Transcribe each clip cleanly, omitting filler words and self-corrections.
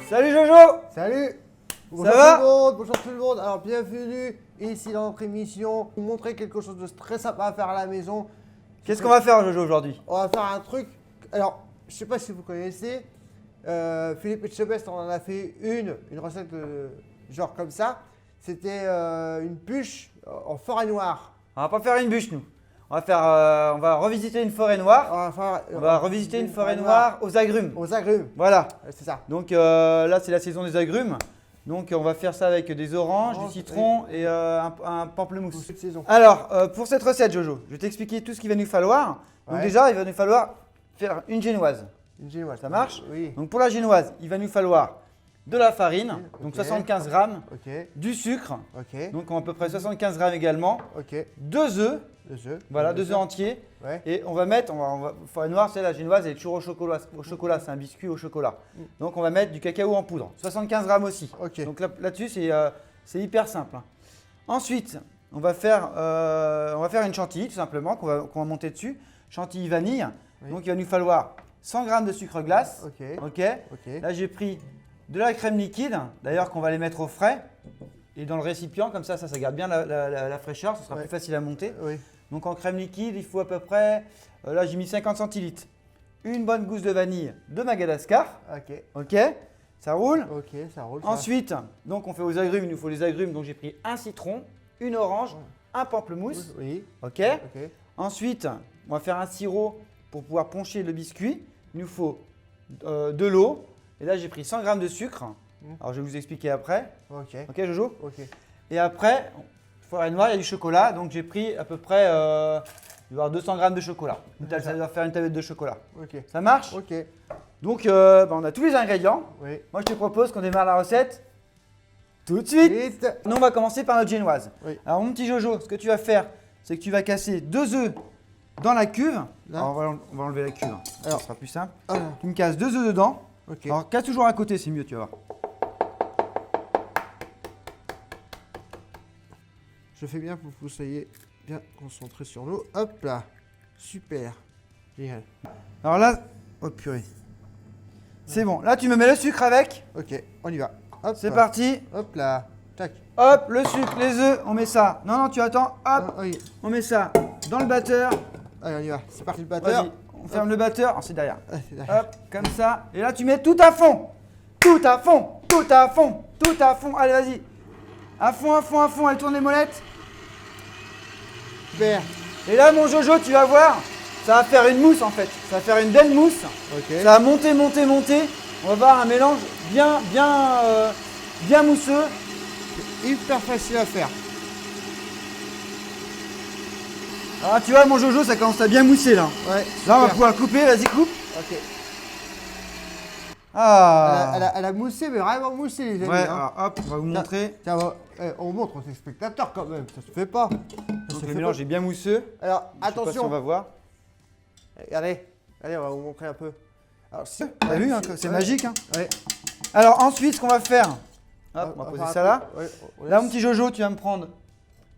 Salut Jojo. Salut. Ça va? Bonjour tout le monde. Alors bienvenue ici dans notre émission. Vous montrer quelque chose de très sympa à faire à la maison. Qu'est-ce qu'on va faire Jojo aujourd'hui? On va faire un truc. Alors, je sais pas si vous connaissez. Philippe Etchebest, on en a fait une recette genre comme ça. C'était une bûche en forêt noire. On va pas faire une bûche nous. On va revisiter une forêt noire. On va revisiter une forêt noire aux agrumes. Aux agrumes. Voilà. C'est ça. Donc là c'est la saison des agrumes. Donc on va faire ça avec des oranges, du citron et un pamplemousse. Cette saison. Alors pour cette recette Jojo, je vais t'expliquer tout ce qu'il va nous falloir. Donc Ouais. déjà il va nous falloir faire une génoise. Une génoise. Ça marche? Oui. Donc pour la génoise, il va nous falloir de la farine, donc Ok. 75 grammes, Ok. du sucre, Ok. donc à peu près 75 grammes également, Ok. 2 œufs, 2 œufs. voilà, 2 œufs entiers. Ouais. Et on va mettre, forêt noire, c'est la génoise, elle est toujours au chocolat, c'est un biscuit au chocolat. Donc on va mettre du cacao en poudre, 75 grammes aussi. Ok. Donc là-dessus, c'est hyper simple. Ensuite, on va faire une chantilly tout simplement qu'on va monter dessus, chantilly vanille. Oui. Donc il va nous falloir 100 grammes de sucre glace. Ok. Ok. Ok. Là, j'ai pris de la crème liquide, d'ailleurs qu'on va les mettre au frais et dans le récipient, comme ça garde bien la fraîcheur, ce sera Ouais. plus facile à monter. Oui. Donc en crème liquide, il faut à peu près, là j'ai mis 50 centilitres, une bonne gousse de vanille de Madagascar, Ok. ok, ça roule. Ok, ça roule. ça. Ensuite, donc on fait aux agrumes, il nous faut les agrumes, donc j'ai pris un citron, une orange, un pamplemousse, Oui. ok. Ok. Ensuite, on va faire un sirop pour pouvoir poncher le biscuit, il nous faut de l'eau, et là j'ai pris 100 grammes de sucre, alors je vais vous expliquer après, Ok. ok Jojo. Ok. Et après, forêt noire, il y a du chocolat. Donc j'ai pris à peu près il doit y avoir 200 grammes de chocolat. Ça doit faire une tablette de chocolat. Ok. Ça marche? Ok. Donc on a tous les ingrédients. Oui. Moi je te propose qu'on démarre la recette tout de suite. Vite. Nous on va commencer par notre génoise. Oui. Alors mon petit Jojo, ce que tu vas faire, c'est que tu vas casser 2 œufs dans la cuve. Là. Alors, on va enlever la cuve. Alors. Ce sera plus simple. Ah, Tu me casses 2 œufs dedans. ok. Alors casse toujours à côté, c'est mieux, tu vas voir. Je fais bien pour que vous soyez bien concentrés sur nous. Hop là. Super. Génial. Alors là, oh purée. C'est bon. Là tu me mets le sucre avec. Ok. On y va. Hop. C'est parti. Hop là. Tac. Hop, le sucre, les œufs, on met ça. Non, non, tu attends. Hop, Ah, oui. on met ça dans le batteur. Allez, on y va. C'est parti le batteur. Vas-y, on ferme le batteur. Oh, c'est derrière. Ah, c'est derrière. Hop, comme ça. Et là, tu mets tout à fond. Tout à fond. Tout à fond. Tout à fond. Allez, vas-y. À fond, à fond, à fond. Allez, tourne les molettes. Super. Et là, mon Jojo, tu vas voir. Ça va faire une mousse en fait. Ça va faire une belle mousse. Ok. Ça va monter, monter, monter. On va avoir un mélange bien mousseux. Hyper facile à faire. Alors, tu vois, mon Jojo, ça commence à bien mousser là. Ouais. Là, on va super. pouvoir couper. Vas-y, coupe. Ok. Ah. Elle a moussé, mais vraiment moussé, les amis. Ouais, hein. alors hop, on va vous montrer. Tiens, on montre aux spectateurs quand même. Ça se fait pas. Ça Donc se le fait mélange pas. est bien mousseux. Alors, Je sais pas si attention. on va voir. Regardez. Allez, on va vous montrer un peu. Alors, si. T'as vu, hein, c'est Ouais. magique. Hein. Ouais. Alors ensuite, ce qu'on va faire, hop, on va poser faire ça un là. peu. Ouais, on Là, mon laisse petit Jojo, tu vas me prendre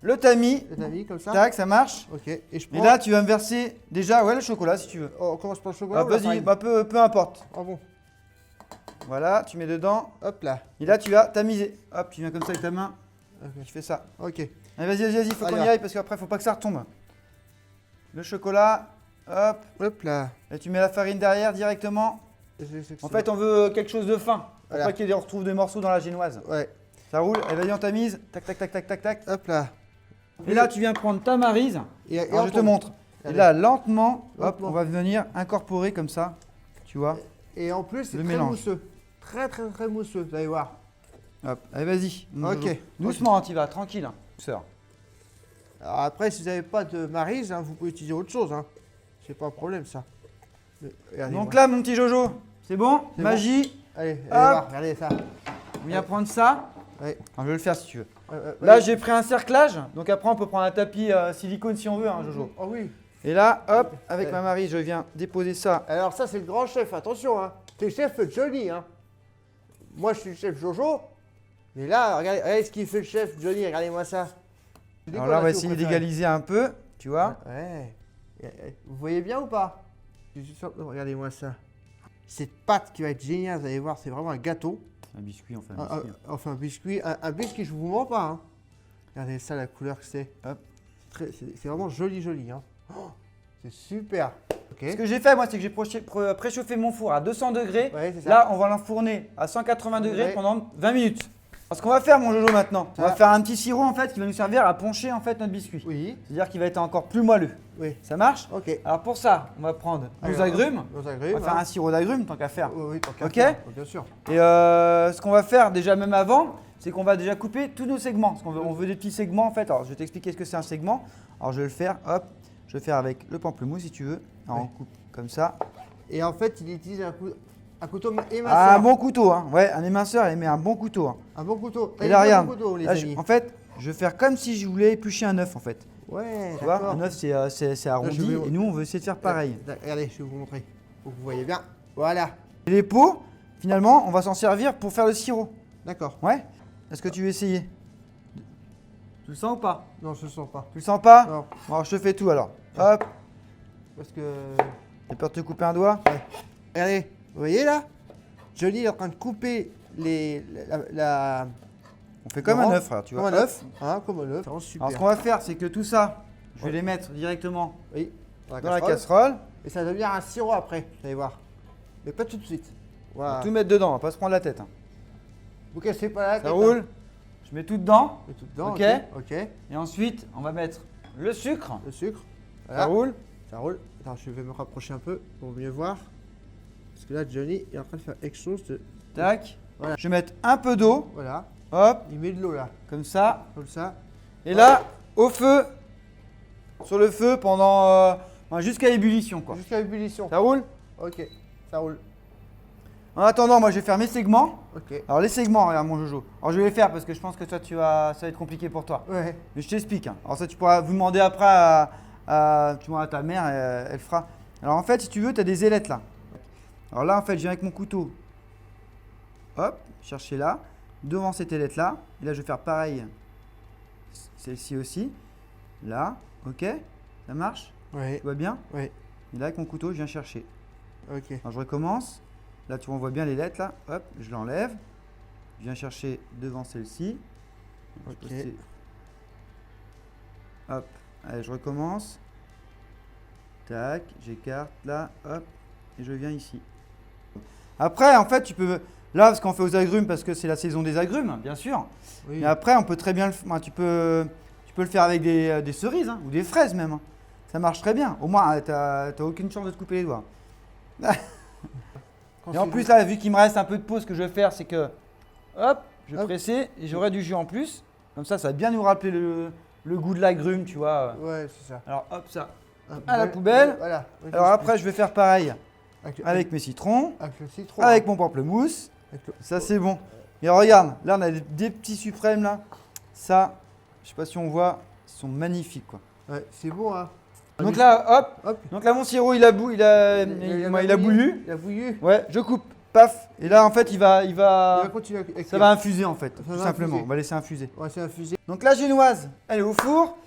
le tamis. les amis comme ça. Tac, ça marche. Ok. Et je Et prends. là, tu vas me verser déjà le chocolat si tu veux. On commence par le chocolat. Ah, ou la vas-y, farine bah, peu importe. Ah bon. Voilà, tu mets dedans. Hop là. Et là, tu vas tamiser. Hop, tu viens comme ça avec ta main. Ok. Tu fais ça. Ok. Allez, vas-y, faut Allez, qu'on y va. aille parce qu'après, faut pas que ça retombe. Le chocolat, hop. Hop là. Et tu mets la farine derrière directement. En fait, on veut quelque chose de fin. Pour Voilà. pas qu'il retrouve des morceaux dans la génoise. Ouais. Ça roule. Allez, vas-y, on tamise. Tac, tac, tac, tac, tac, tac. Hop là. Et là, tu viens prendre ta maryse. Et Alors, je te on- montre. Et Allez. là, lentement, hop, Lentement. on va venir incorporer comme ça. Tu vois. Et en plus, c'est Le très mélange. mousseux. Très mousseux, vous allez voir. Hop. Allez, vas-y. Ok. Doucement, hein, tu vas, tranquille. Hein. Douceur. Alors après, si vous n'avez pas de maryse, hein, vous pouvez utiliser autre chose. Hein. C'est pas un problème ça. Mais, regardez, Donc moi. là, mon petit Jojo, c'est bon. C'est Magie. Allez, hop. voir, regardez ça. On vient prendre ça. Ouais. Enfin, je vais le faire si tu veux. Ouais, Là, ouais. j'ai pris un cerclage. Donc après, on peut prendre un tapis silicone si on veut, hein, Jojo. Oh oui. Et là, hop, avec Ouais. ma maryse, je viens déposer ça. Alors ça, c'est le grand chef, attention. Hein. C'est le chef Johnny. Hein. Moi, je suis le chef Jojo. Mais là, regardez ce qu'il fait le chef Johnny, regardez-moi ça. C'est Alors quoi là, on va la sauce essayer préférée? d'égaliser un peu, tu vois. Ouais. Vous voyez bien ou pas? Je suis sûr- Regardez-moi ça. Cette pâte qui va être géniale, vous allez voir, c'est vraiment un gâteau. Un biscuit, on fait un biscuit. Enfin, un biscuit, je vous mens pas. Hein. Regardez ça, la couleur que c'est. Hop. C'est vraiment joli, joli. Hein. Oh, c'est super. Ce que j'ai fait, moi, c'est que j'ai préchauffé mon four à 200 degrés. Ouais, c'est ça. Là, on va l'enfourner à 180 degrés Ouais. pendant 20 minutes. Alors, ce qu'on va faire, mon Jojo, maintenant, on va faire un petit sirop en fait qui va nous servir à poncher en fait notre biscuit. Oui, C'est-à-dire qu'il va être encore plus moelleux. oui. Ça marche? Ok. Alors pour ça, on va prendre nos Alors, agrumes. Nos On agrumes. va faire un sirop d'agrumes tant qu'à faire. Oui, oui, tant qu'à Ok. faire, bien sûr. Et ce qu'on va faire déjà même avant, c'est qu'on va déjà couper tous nos segments. Parce qu'on veut des petits segments en fait. Alors je vais t'expliquer ce que c'est un segment. Alors je vais le faire, hop, je vais faire avec le pamplemousse si tu veux. Alors, Ouais. on coupe comme ça. Et en fait, il utilise un couteau éminceur. Un bon couteau, hein. Ouais, un éminceur, il met un bon couteau. Hein. Un bon couteau. Et là, regarde. Un bon couteau, les Là, amis. en fait, je vais faire comme si je voulais éplucher un œuf en fait. Ouais, Tu vois, d'accord. un œuf c'est arrondi je vais- et nous on veut essayer de faire pareil. Regardez, je vais vous montrer. Pour que vous voyez bien. Voilà. Et les pots, finalement, on va s'en servir pour faire le sirop. D'accord. Ouais? Est-ce que tu veux essayer? Tu le sens ou pas? Non, je ne sens pas. Tu le sens pas? Non, Bon, alors je te fais tout alors. Hop, parce que. j'ai peur de te couper un doigt. Regardez, vous voyez là? Johnny est en train de couper On fait comme un œuf, frère, tu vois. Comme un Hop. œuf. Hein, comme un œuf. C'est vraiment super. Alors ce qu'on va faire, c'est que tout ça, je vais Ouais. les mettre directement Oui, dans la casserole. Et ça devient un sirop après, vous allez voir. Mais pas tout de suite. On va Voilà. tout mettre dedans, on va pas se prendre la tête. Hein. Vous cassez pas la tête. Ça roule. Je mets tout dedans. Et tout dedans, Ok. ok. Et ensuite, on va mettre le sucre. Le sucre. Ça Voilà. roule. Ça roule. Attends, je vais me rapprocher un peu pour mieux voir. Parce que là, Johnny est en train de faire quelque chose de. Tac. Voilà. Je vais mettre un peu d'eau. Voilà. Hop, Il met de l'eau là. comme ça. Comme ça. Et là, au feu, sur le feu pendant jusqu'à ébullition quoi. Jusqu'à ébullition. Ça roule? Ok. Ça roule. En attendant, moi je vais faire mes segments. Ok. Alors les segments, regarde mon Jojo. Alors je vais les faire parce que je pense que toi ça va être compliqué pour toi. Ouais. Mais je t'explique. Hein. Alors ça tu pourras vous demander après tu demanderas à ta mère, elle fera. Alors en fait, si tu veux, tu as des ailettes là. Alors là en fait, je viens avec mon couteau. Hop, chercher là, devant cette ailette là. Et là je vais faire pareil. Celle-ci aussi. Là, ok. Ça marche? Ouais. Tu vois bien? Ouais. Et là avec mon couteau, je viens chercher. Ok. Alors je recommence. Là tu vois, on voit bien les lettres là. Hop, je l'enlève. Je viens chercher devant celle-ci. Je Ok. peux passer. Hop, allez, je recommence. Tac, j'écarte là, hop, et je viens ici. Après, en fait, tu peux. Là, parce qu'on fait aux agrumes, parce que c'est la saison des agrumes, bien sûr. Oui. Mais après, on peut très bien le faire. Tu peux le faire avec des cerises, hein, ou des fraises même. Hein. Ça marche très bien. Au moins, t'as aucune chance de te couper les doigts. Quand Et en c'est- plus, là, vu qu'il me reste un peu de peau, ce que je vais faire, c'est que, hop, je vais Hop. presser et j'aurai du jus en plus. Comme ça va bien nous rappeler le goût de l'agrume, tu vois. Ouais, c'est ça. Alors, hop, ça. Un À la peu- poubelle. Voilà. Ouais, Alors c'est- après, je vais faire pareil avec, avec mes citrons, avec le citron. avec mon pamplemousse. Avec le- Ça, c'est bon. Et regarde, là, on a des petits suprêmes, là. Ça, je sais pas si on voit, ils sont magnifiques, quoi. Ouais, c'est bon, hein. Donc là, hop. Hop. Donc là, mon sirop, il a bouillu. Il a bouillu. Ouais, je coupe. Paf. Et là, en fait, il va Il va continuer avec ça va infuser, en fait, Ça tout va simplement. infuser. On va laisser infuser. Ouais, c'est infusé. Donc la génoise, elle est au four.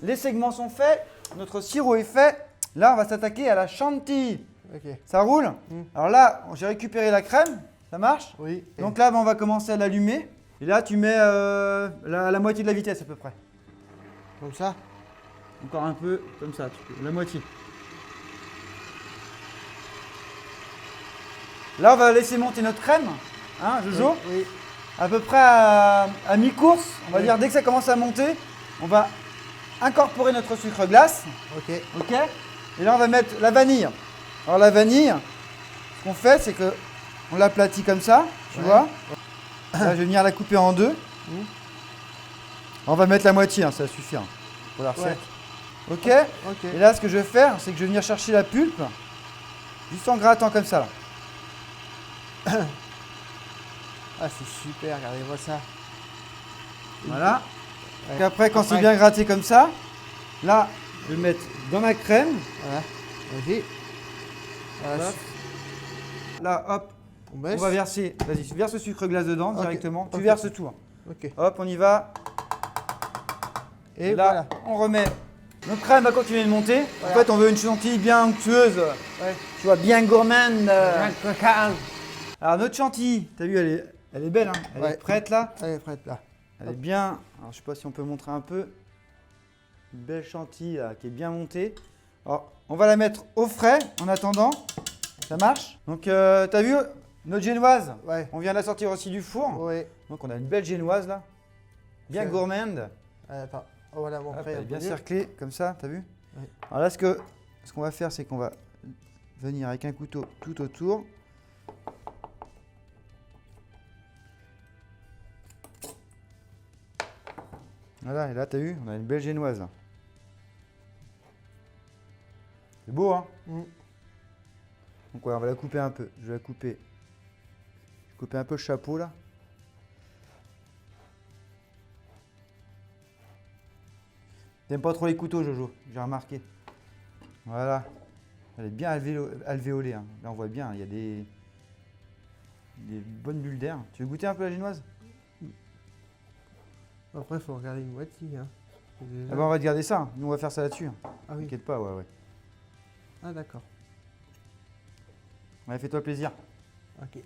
Les segments sont faits. Notre sirop est fait. Là, on va s'attaquer à la chantilly. Ok. Ça roule? Mm. Alors là, j'ai récupéré la crème. Ça marche? Oui. Et- Donc là, on va commencer à l'allumer. Et là, tu mets la moitié de la vitesse à peu près. Comme ça. Encore un peu, comme ça, la moitié. Là, on va laisser monter notre crème, hein, Jojo, Oui. à peu près à mi-course. On va Oui. dire, dès que ça commence à monter, on va incorporer notre sucre glace. Ok. Ok. Et là, on va mettre la vanille. Alors, la vanille, ce qu'on fait, c'est que on l'aplatit comme ça, tu Ouais. vois. Là, je vais venir la couper en deux. Mhm. On va mettre la moitié, hein, ça va suffire pour la recette. Ok. Ok. Et là, ce que je vais faire, c'est que je vais venir chercher la pulpe, juste en grattant comme ça. Là. Ah, c'est super, regardez-moi ça. Voilà. Ouais. Donc après, quand c'est Après- bien gratté comme ça, là, je vais le mettre dans ma crème. Voilà. Vas-y. Voilà. Hop. Là, hop, On on baisse. va verser. Vas-y, verse le sucre glace dedans Ok. directement. Tu Ok. verses tout. Hein. Ok. Hop, on y va. Et là, voilà. on remet. Notre crème va continuer de monter. Voilà. En fait, on veut une chantilly bien onctueuse, Ouais. tu vois, bien gourmande. Cocaine. Alors, notre chantilly, tu as vu, Elle est belle, hein. Elle Ouais. est prête là. Elle est prête là. Elle est bien. Alors, je sais pas si on peut montrer un peu. Une belle chantilly là, qui est bien montée. Alors, on va la mettre au frais en attendant. Ça marche? Donc, t'as vu notre génoise? Ouais. On vient de la sortir aussi du four. Oui. Donc, on a une belle génoise là. Bien C'est- gourmande. Attends, on va la Hop, montrer elle un est peu bien mieux. cerclée comme ça, t'as vu? Oui. Alors là, ce qu'on va faire, c'est qu'on va venir avec un couteau tout autour. Voilà, et là, t'as vu, on a une belle génoise là. C'est beau, hein? Mm. Donc ouais, on va la couper un peu. Je vais la couper. Je vais couper un peu le chapeau là. T'aimes pas trop les couteaux, Jojo, j'ai remarqué. Voilà. Elle est bien alvéolée. Hein. Là, on voit bien, il y a des bonnes bulles d'air. Tu veux goûter un peu la génoise? Après, il faut regarder une moitié. Hein. Ah bah, on va te garder ça. Hein. Nous, on va faire ça là-dessus. Hein. Ah oui. T'inquiète pas, ouais. Ah d'accord. Ouais, fais-toi plaisir. Ok.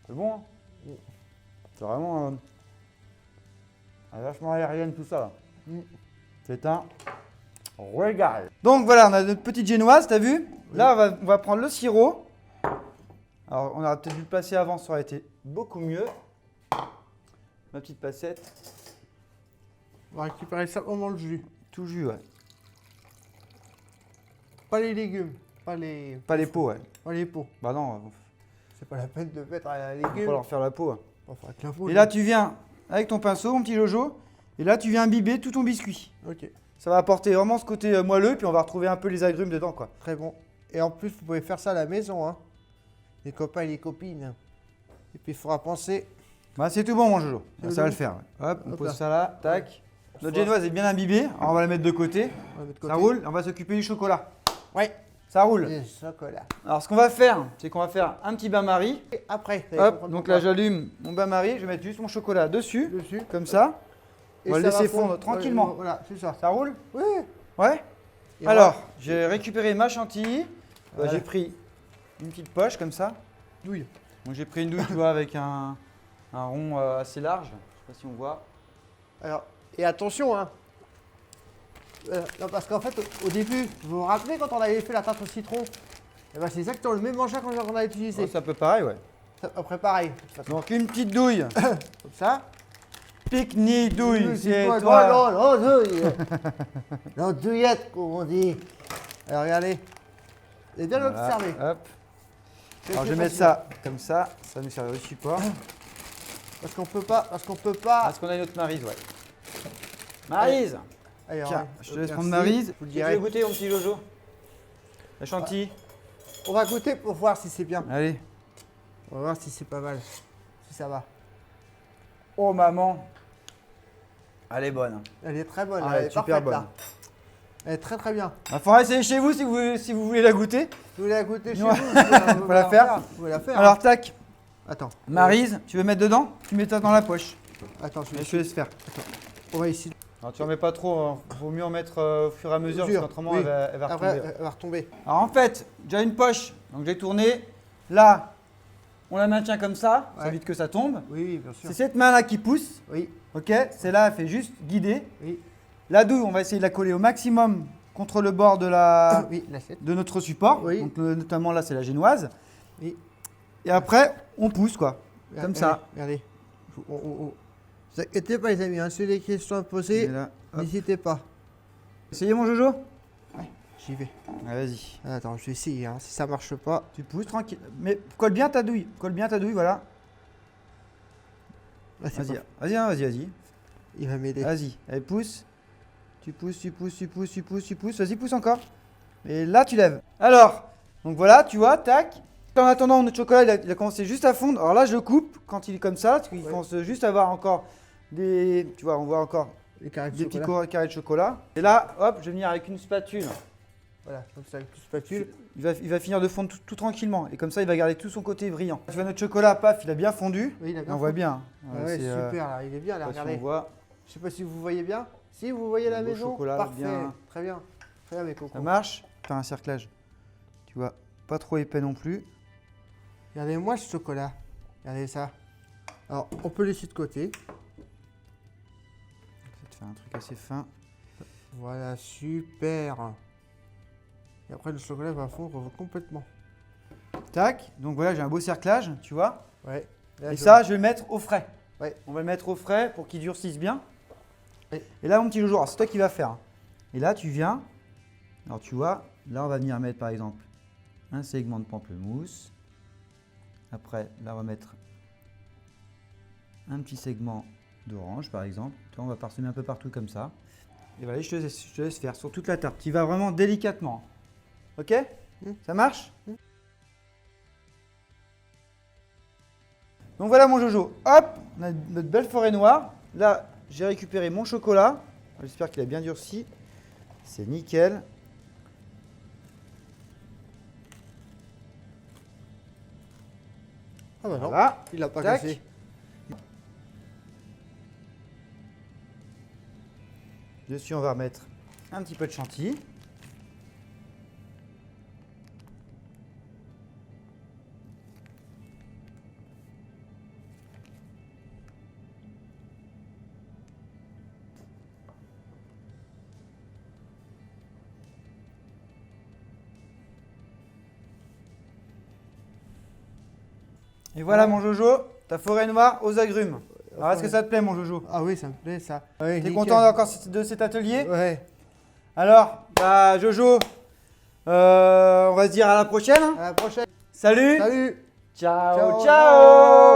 C'est bon, hein? C'est vraiment vachement aérienne tout ça. Là. Mm. C'est un régal. Donc voilà, on a notre petite génoise, t'as vu? Là, on va prendre le sirop. Alors, on aurait peut-être dû le placer avant, ça aurait été beaucoup mieux. Ma petite passette. On va récupérer simplement le jus. Tout jus, ouais. Pas les légumes. Pas les Pas les pots. pots. Bah non, C'est pas la peine de mettre un on va légume. pas leur faire la peau. Hein. On va faire avec la peau. Et là, tu viens avec ton pinceau, mon petit Jojo. Et là, tu viens imbiber tout ton biscuit. Ok. Ça va apporter vraiment ce côté moelleux, puis on va retrouver un peu les agrumes dedans, quoi. Très bon. Et en plus, vous pouvez faire ça à la maison. Hein. Les copains et les copines. Et puis, il faudra penser. Bah, c'est tout bon, mon Jojo. C'est Ça va bon. le faire. Ouais. Hop, on Hop pose là. ça là. Tac. Notre Soit- génoise est bien imbibée. Alors, on va la mettre de côté. On va mettre Ça côté. roule. On va s'occuper du chocolat. Ouais. Ça roule. Le chocolat. Alors, ce qu'on va faire, c'est qu'on va faire un petit bain-marie. Et après, vous allez Hop, comprendre donc pourquoi. là, j'allume mon bain-marie. Je vais mettre juste mon chocolat dessus, Dessus. comme ça. Et On va le ça laisser fondre. fondre tranquillement. Ouais, voilà, c'est ça. Ça roule? Oui. Ouais. Et Alors, j'ai récupéré ma chantilly. Voilà. J'ai pris une petite poche comme ça. douille. Donc, j'ai pris une douille, tu vois, avec un rond assez large. Je sais pas si on voit. Alors, et attention, hein. Non, parce qu'en fait, au début, vous vous rappelez quand on avait fait la tarte au citron? Eh ben, c'est exactement le même engin qu'on a utilisé. Ouais, c'est un peu pareil, ouais. Après, pareil. De toute façon. Donc, une petite douille. Comme ça. Pique-ni douille, c'est toi. toi. Non, non, douille. Non, douillette, comme on dit. Alors, regardez. Et bien Voilà, observé. hop. C'est Alors, je vais facile. mettre ça comme ça. Ça nous servir de support. Parce qu'on peut pas. Parce qu'on a une autre Maryse, ouais. Maryse. Allez, Tiens, alors, je te laisse merci. prendre Maryse. Vous le Tu direz. veux goûter, mon petit Jojo? La chantilly. On va goûter pour voir si c'est bien. Allez. On va voir si c'est pas mal. Si ça va. Oh, maman. Elle est bonne. Elle est très bonne. Ah, elle elle est est super parfaite, bonne. là. Elle est très très bien. Il faudra essayer chez vous si vous voulez la goûter. Vous voulez la goûter chez Ouais. vous, vous Faut la faire. Vous pouvez la faire. Alors, tac. Attends. Maryse, tu veux mettre dedans? Tu mets ça dans la poche. Attends, je Et vais je te laisse faire. On va ici. Alors, tu en mets pas trop. Hein. Vaut mieux en mettre au fur et à mesure, Mesure, parce qu'autrement, oui. elle va Après, retomber. elle va retomber. Alors, en fait, j'ai une poche. Donc, j'ai tourné. Là, on la maintient comme ça. Ça Ouais. évite que ça tombe. Oui, oui, bien sûr. C'est cette main-là qui pousse. Oui, Ok, celle-là, elle fait juste guider. oui. La douille, on va essayer de la coller au maximum contre le bord de Oui, l'assiette. de notre support. Oui. Donc, notamment là, c'est la génoise. Oui. Et après, on pousse quoi. Comme ça. Regardez. Vous inquiétez pas, les amis. Hein, si vous avez des questions à Et poser, là, hop. n'hésitez pas. Essayez mon Jojo. J'y vais. Ouais, vas-y. Attends, je vais essayer. Hein. Si ça marche pas. Tu pousses tranquille. Mais colle bien ta douille. Colle bien ta douille, voilà. Là, c'est Vas-y, pas- vas-y, hein, vas-y. Il va m'aider. Vas-y. Allez, pousse. Tu pousses, tu pousses, tu pousses, tu pousses, tu pousses. Vas-y, pousse encore. Et là, tu lèves. Alors, donc voilà, tu vois, tac. En attendant, notre chocolat, il a commencé juste à fondre. Alors là, je le coupe quand il est comme ça, parce qu'il Ouais. commence juste à avoir encore des... Tu vois, on voit encore Les carrés de des petits chocolat. carrés de chocolat. Et là, hop, je vais venir avec une spatule. Voilà, comme ça, avec une spatule. Il va finir de fondre tout tranquillement. Et comme ça, il va garder tout son côté brillant. Tu vois, notre chocolat, paf, il a bien fondu. Oui, il a bien On voit fondu. bien. hein. Ah ouais, C'est, super, là, il est bien, là, je sais pas si regardez. on voit. Je sais pas si vous voyez bien. Si vous voyez la Un beau maison, chocolat, parfait. bien. Très bien. Très bien, mes cocos. Ça marche. Faire un cerclage. Tu vois, pas trop épais non plus. Regardez-moi ce chocolat. Regardez ça. Alors, on peut le laisser de côté. Ça te fait un truc assez fin. Voilà, super. Et après, le chocolat va fondre complètement. Tac. Donc voilà, j'ai un beau cerclage, tu vois. Ouais. Là, Et ça, je vais le mettre au frais. Ouais. On va le mettre au frais pour qu'il durcisse bien. Ouais. Et là, mon petit Jojo, alors, c'est toi qui vas faire. Hein. Et là, tu viens. Alors, tu vois, là, on va venir mettre, par exemple, un segment de pamplemousse. Après, là, on va mettre un petit segment d'orange, par exemple. Tu vois, on va parsemer un peu partout comme ça. Et voilà, je te laisse faire sur toute la tarte. Tu vas vraiment délicatement. Ok? Ça marche? Donc voilà mon Jojo. Hop, on a notre belle forêt noire. Là, j'ai récupéré mon chocolat. J'espère qu'il a bien durci. C'est nickel. Ah bah non, Voilà. il a pas Tac. cassé. Dessus, on va remettre un petit peu de chantilly. Et voilà mon Jojo, ta forêt noire aux agrumes. Alors est-ce que ça te plaît mon Jojo? Ah oui, ça me plaît ça. Ouais, T'es nickel. content encore de cet atelier? Ouais. Alors, bah Jojo, on va se dire à la prochaine. Hein. À la prochaine. Salut. Salut. Ciao, Ciao. ciao.